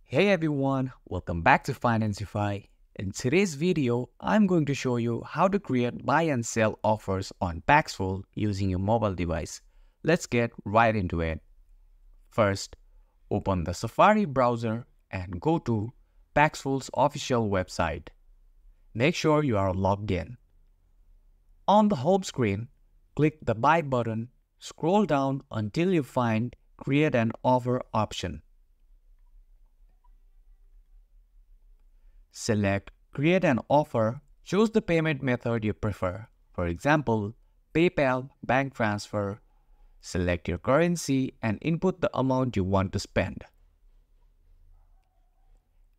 Hey everyone, welcome back to Financify. In today's video, I'm going to show you how to create buy and sell offers on Paxful using your mobile device. Let's get right into it. First, open the Safari browser and go to Paxful's official website. Make sure you are logged in. On the home screen, click the Buy button, scroll down until you find Create an Offer option. Select Create an Offer, choose the payment method you prefer. For example, PayPal, bank transfer. Select your currency and input the amount you want to spend.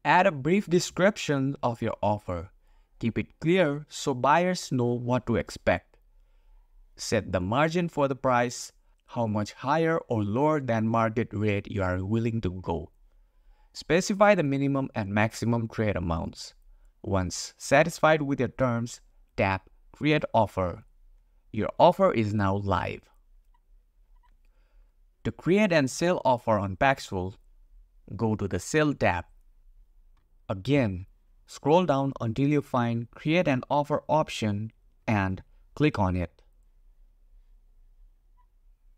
Add a brief description of your offer. Keep it clear so buyers know what to expect. Set the margin for the price, how much higher or lower than market rate you are willing to go. Specify the minimum and maximum trade amounts. Once satisfied with your terms, tap Create Offer. Your offer is now live. To create and sell offer on Paxful, go to the Sell tab. Again, scroll down until you find Create an Offer option and click on it.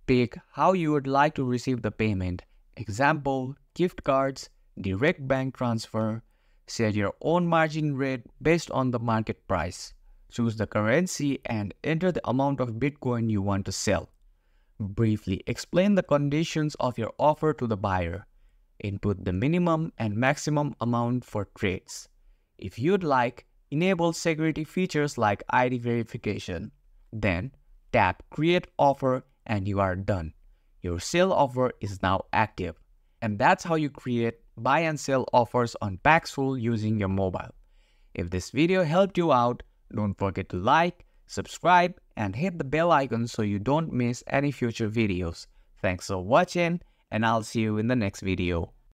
Pick how you would like to receive the payment. Example, gift cards, direct bank transfer. Set your own margin rate based on the market price. Choose the currency and enter the amount of Bitcoin you want to sell. Briefly explain the conditions of your offer to the buyer. Input the minimum and maximum amount for trades. If you'd like, enable security features like ID verification. Then tap Create Offer and you are done. Your sale offer is now active. And that's how you create buy and sell offers on Paxful using your mobile. If this video helped you out, don't forget to like, subscribe, and hit the bell icon so you don't miss any future videos. Thanks for watching, and I'll see you in the next video.